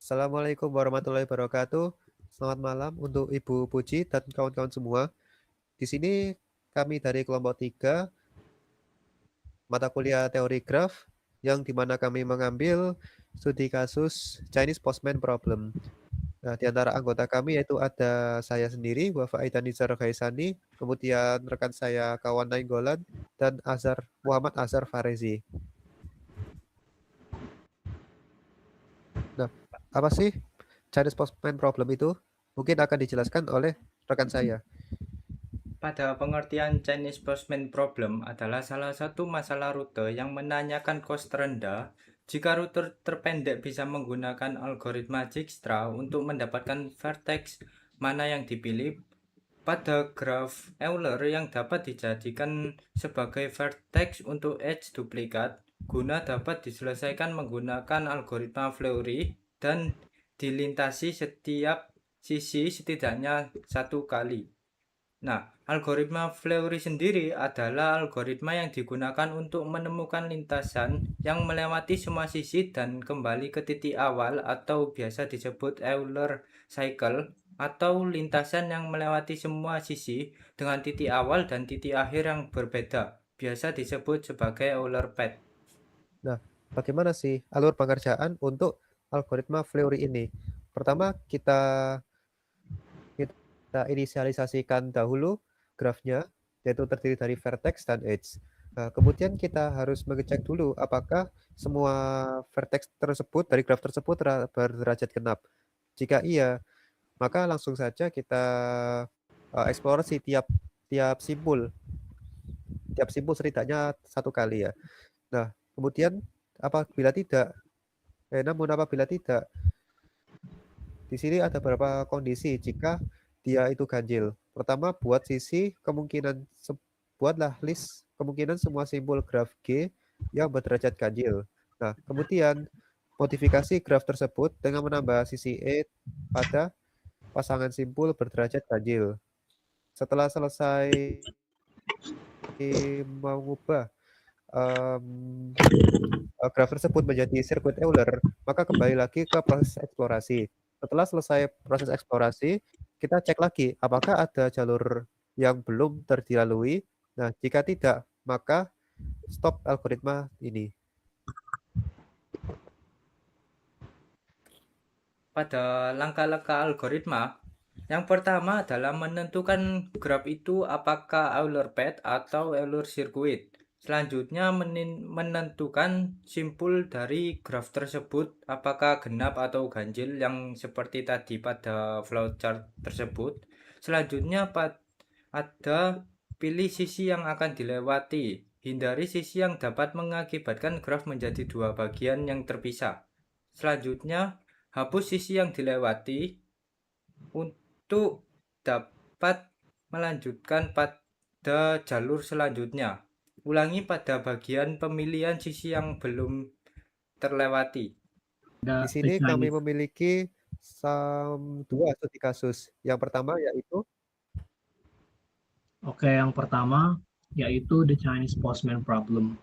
Assalamualaikum warahmatullahi wabarakatuh. Selamat malam untuk Ibu Puji dan kawan-kawan semua. Di sini kami dari kelompok 3 mata kuliah teori graf yang dimana kami mengambil studi kasus Chinese Postman Problem. Nah, di antara anggota kami yaitu ada saya sendiri, Wafa Aidan Nizar Ghaisani, kemudian rekan saya Kawan Nainggolan, dan Muhammad Azhar Farezi. Nah, apa sih Chinese Postman Problem itu? Mungkin akan dijelaskan oleh rekan saya. Pada pengertian Chinese Postman Problem adalah salah satu masalah rute yang menanyakan kos terendah jika rute terpendek bisa menggunakan algoritma Dijkstra untuk mendapatkan vertex mana yang dipilih pada graf Euler yang dapat dijadikan sebagai vertex untuk edge duplikat guna dapat diselesaikan menggunakan algoritma Fleury dan dilintasi setiap sisi setidaknya satu kali. Nah, algoritma Fleury sendiri adalah algoritma yang digunakan untuk menemukan lintasan yang melewati semua sisi dan kembali ke titik awal atau biasa disebut Euler cycle atau lintasan yang melewati semua sisi dengan titik awal dan titik akhir yang berbeda, biasa disebut sebagai Euler path. Nah, bagaimana sih alur pengerjaan untuk algoritma Fleury ini? Pertama, kita inisialisasikan dahulu grafnya, yaitu terdiri dari vertex dan edge. Nah, kemudian kita harus mengecek dulu apakah semua vertex tersebut dari graf tersebut berderajat genap. Jika iya, maka langsung saja kita eksplorasi tiap simpul. Tiap simpul setidaknya satu kali ya. Nah, kemudian namun apabila tidak, di sini ada beberapa kondisi jika dia itu ganjil. Pertama, buatlah list kemungkinan semua simpul graf G yang berderajat ganjil. Nah, kemudian modifikasi graf tersebut dengan menambah sisi E pada pasangan simpul berderajat ganjil. Setelah selesai mengubah um, graf tersebut menjadi sirkuit Euler, maka kembali lagi ke proses eksplorasi. Setelah selesai proses eksplorasi, kita cek lagi apakah ada jalur yang belum terdilalui. Nah, jika tidak, maka stop algoritma ini. Pada langkah-langkah algoritma, yang pertama adalah menentukan graf itu apakah Euler path atau Euler circuit. Selanjutnya menentukan simpul dari graf tersebut apakah genap atau ganjil yang seperti tadi pada flowchart tersebut. Selanjutnya ada pilih sisi yang akan dilewati. Hindari sisi yang dapat mengakibatkan graf menjadi dua bagian yang terpisah. Selanjutnya, hapus sisi yang dilewati untuk dapat melanjutkan pada jalur selanjutnya. Ulangi pada bagian pemilihan sisi yang belum terlewati. Di Ada the sini kami Chinese. memiliki dua studi kasus. Yang pertama yaitu Oke, yang pertama yaitu the Chinese Postman Problem.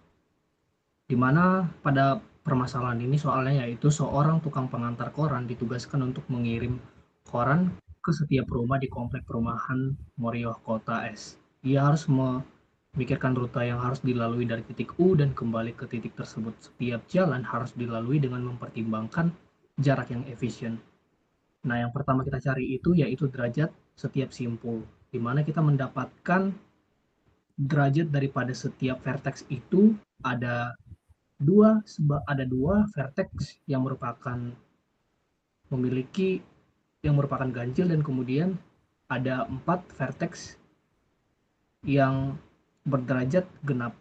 Di mana pada permasalahan ini soalnya yaitu seorang tukang pengantar koran ditugaskan untuk mengirim koran ke setiap rumah di komplek perumahan Morioh Kota S. Ia harus memikirkan rute yang harus dilalui dari titik U dan kembali ke titik tersebut. Setiap jalan harus dilalui dengan mempertimbangkan jarak yang efisien. Nah, yang pertama kita cari itu yaitu derajat setiap simpul, di mana kita mendapatkan derajat daripada setiap vertex itu ada ada dua vertex yang memiliki merupakan ganjil, dan kemudian ada 4 vertex yang berderajat genap.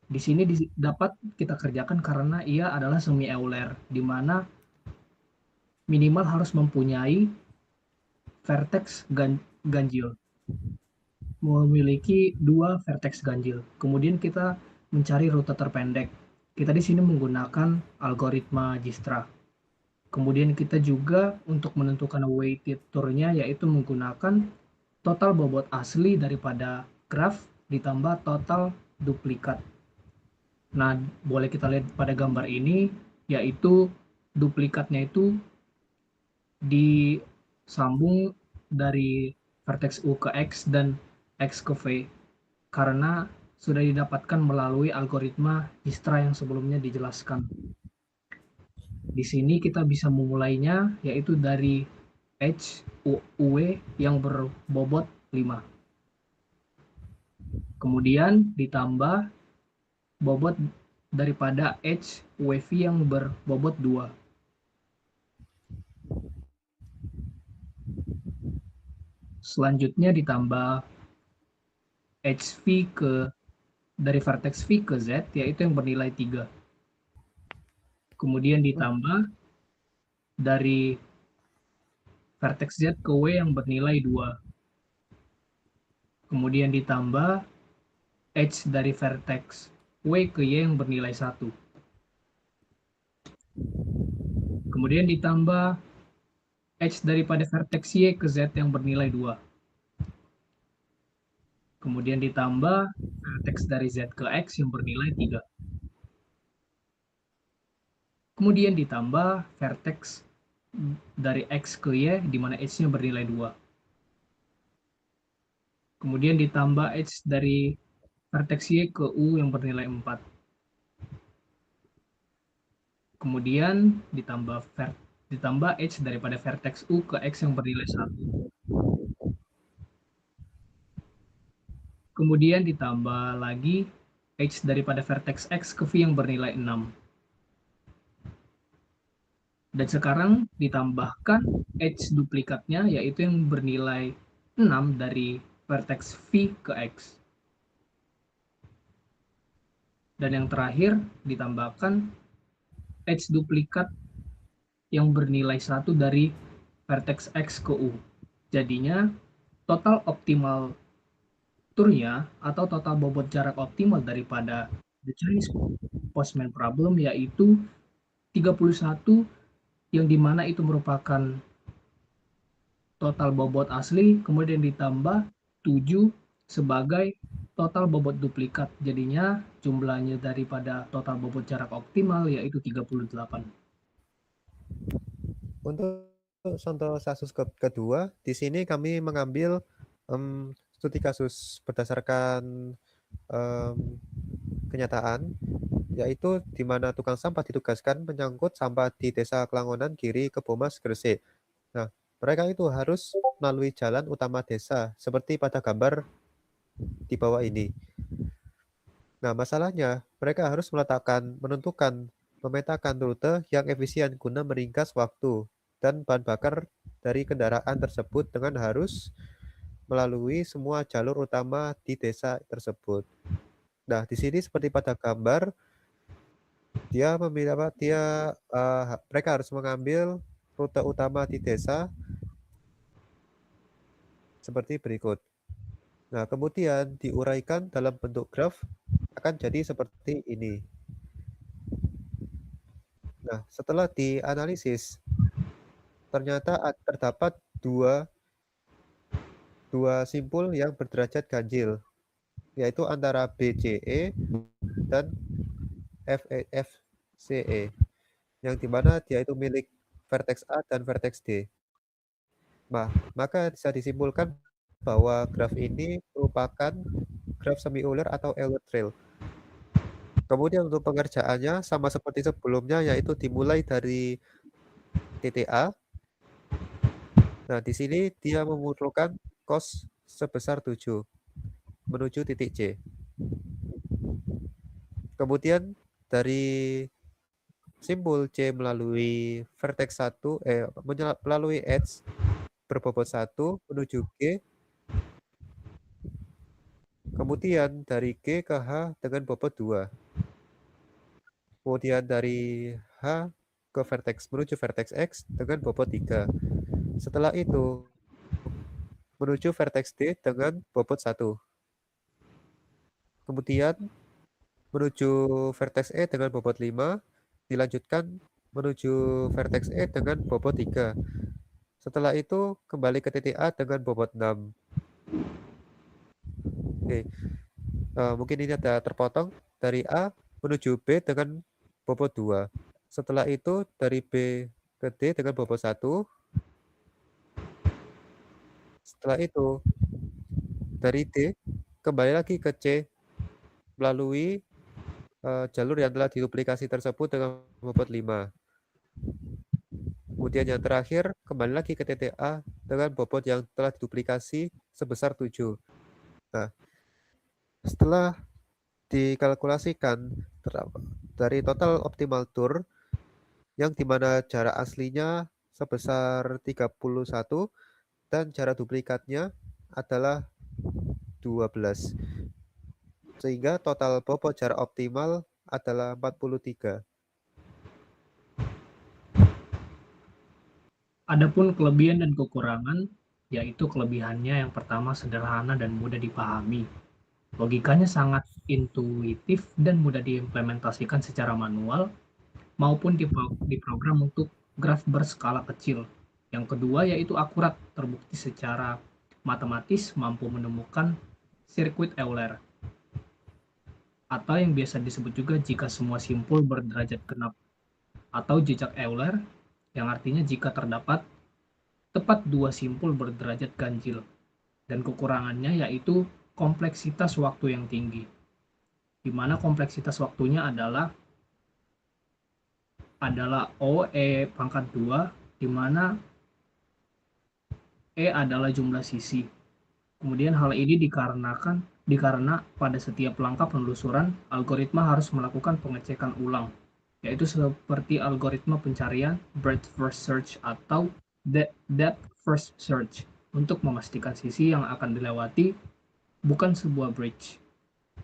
Di sini dapat kita kerjakan karena ia adalah semi Euler, di mana minimal harus mempunyai vertex ganjil, memiliki dua vertex ganjil. Kemudian kita mencari rute terpendek. Kita di sini menggunakan algoritma Dijkstra. Kemudian kita juga untuk menentukan weighted tour-nya yaitu menggunakan total bobot asli daripada graf ditambah total duplikat. Nah, boleh kita lihat pada gambar ini, yaitu duplikatnya itu disambung dari vertex U ke X dan X ke V karena sudah didapatkan melalui algoritma Dijkstra yang sebelumnya dijelaskan. Di sini kita bisa memulainya yaitu dari H UW yang berbobot 5. Kemudian ditambah bobot daripada H UV yang berbobot 2. Selanjutnya ditambah HV dari vertex V ke Z yaitu yang bernilai 3. Kemudian ditambah dari vertex Z ke W yang bernilai 2. Kemudian ditambah H dari vertex W ke Y yang bernilai 1. Kemudian ditambah H daripada vertex Y ke Z yang bernilai 2. Kemudian ditambah vertex dari Z ke X yang bernilai 3. Kemudian ditambah vertex dari X ke Y di mana H-nya bernilai 2. Kemudian ditambah H dari vertex Y ke U yang bernilai 4. Kemudian ditambah H daripada vertex U ke X yang bernilai 1. Kemudian ditambah lagi H daripada vertex X ke V yang bernilai 6. Dan sekarang ditambahkan H duplikatnya yaitu yang bernilai 6 dari vertex V ke X. Dan yang terakhir ditambahkan H duplikat yang bernilai 1 dari vertex X ke U. Jadinya total optimal turnya atau total bobot jarak optimal daripada the Chinese Postman problem yaitu 31 yang dimana itu merupakan total bobot asli kemudian ditambah 7 sebagai total bobot duplikat. Jadinya jumlahnya daripada total bobot jarak optimal yaitu 38. Untuk contoh kasus kedua, di sini kami mengambil studi kasus berdasarkan kenyataan, yaitu di mana tukang sampah ditugaskan menyangkut sampah di Desa Kelangonan Giri, Kebomas, Gresik. Nah, mereka itu harus melalui jalan utama desa, seperti pada gambar di bawah ini. Nah, masalahnya mereka harus menentukan, memetakan rute yang efisien guna meringkas waktu dan bahan bakar dari kendaraan tersebut dengan harus melalui semua jalur utama di desa tersebut. Nah, di sini seperti pada gambar, mereka harus mengambil rute utama di desa seperti berikut. Nah, kemudian diuraikan dalam bentuk graf akan jadi seperti ini. Nah, setelah dianalisis, ternyata terdapat dua simpul yang berderajat ganjil, yaitu antara BCE dan FCE, yang dimana dia itu milik vertex A dan vertex D. Nah, maka bisa disimpulkan bahwa graf ini merupakan graf semi-Euler atau Euler trail. Kemudian untuk pengerjaannya sama seperti sebelumnya, yaitu dimulai dari titik A. Nah, di sini dia memerlukan cos sebesar 7 menuju titik C. Kemudian dari simpul C melalui vertex 1 melalui H berbobot 1 menuju G. Kemudian dari G ke H dengan bobot 2. Kemudian dari H ke menuju vertex X dengan bobot 3. Setelah itu menuju vertex D dengan bobot 1. Kemudian menuju vertex E dengan bobot 5, dilanjutkan menuju vertex E dengan bobot 3. Setelah itu kembali ke titik A dengan bobot 6. Oke. Mungkin ini ada terpotong dari A menuju B dengan bobot 2. Setelah itu dari B ke D dengan bobot 1. Setelah itu, dari D, kembali lagi ke C melalui jalur yang telah diduplikasi tersebut dengan bobot 5. Kemudian yang terakhir, kembali lagi ke titik A dengan bobot yang telah diduplikasi sebesar 7. Nah, setelah dikalkulasikan dari total optimal tour, yang dimana jarak aslinya sebesar 31 dan jarak duplikatnya adalah 12. Sehingga total bobot jarak optimal adalah 43. Adapun kelebihan dan kekurangan, yaitu kelebihannya yang pertama sederhana dan mudah dipahami. Logikanya sangat intuitif dan mudah diimplementasikan secara manual maupun diprogram untuk graf berskala kecil. Yang kedua yaitu akurat, terbukti secara matematis mampu menemukan sirkuit Euler atau yang biasa disebut juga jika semua simpul berderajat genap atau jejak Euler yang artinya jika terdapat tepat dua simpul berderajat ganjil. Dan kekurangannya yaitu kompleksitas waktu yang tinggi, di mana kompleksitas waktunya adalah OE pangkat 2, di mana E adalah jumlah sisi. Kemudian hal ini karena pada setiap langkah penelusuran, algoritma harus melakukan pengecekan ulang, yaitu seperti algoritma pencarian breadth first search atau depth first search untuk memastikan sisi yang akan dilewati bukan sebuah bridge.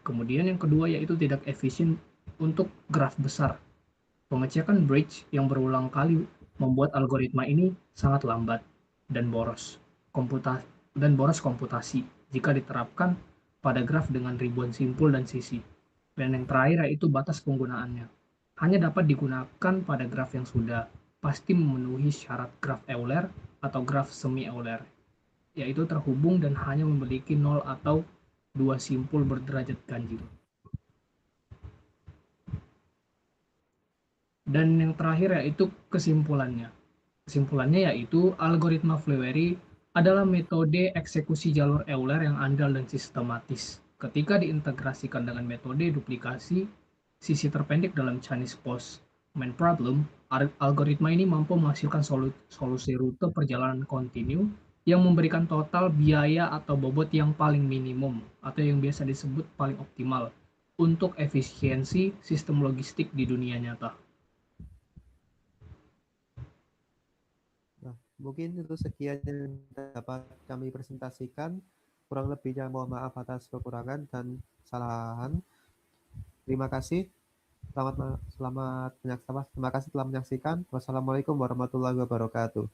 Kemudian yang kedua yaitu tidak efisien untuk graf besar. Pengecekan bridge yang berulang kali membuat algoritma ini sangat lambat dan boros komputasi jika diterapkan pada graf dengan ribuan simpul dan sisi. Dan yang terakhir yaitu batas penggunaannya. Hanya dapat digunakan pada graf yang sudah pasti memenuhi syarat graf Euler atau graf semi Euler, yaitu terhubung dan hanya memiliki 0 atau dua simpul berderajat ganjil. Dan yang terakhir yaitu kesimpulannya. Kesimpulannya yaitu algoritma Fleury adalah metode eksekusi jalur Euler yang andal dan sistematis. Ketika diintegrasikan dengan metode duplikasi sisi terpendek dalam Chinese Postman Problem, algoritma ini mampu menghasilkan solusi rute perjalanan kontinu yang memberikan total biaya atau bobot yang paling minimum atau yang biasa disebut paling optimal untuk efisiensi sistem logistik di dunia nyata. Nah, mungkin itu sekian yang dapat kami presentasikan. Kurang lebihnya mohon maaf atas kekurangan dan kesalahan. Terima kasih. Terima kasih telah menyaksikan. Wassalamualaikum warahmatullahi wabarakatuh.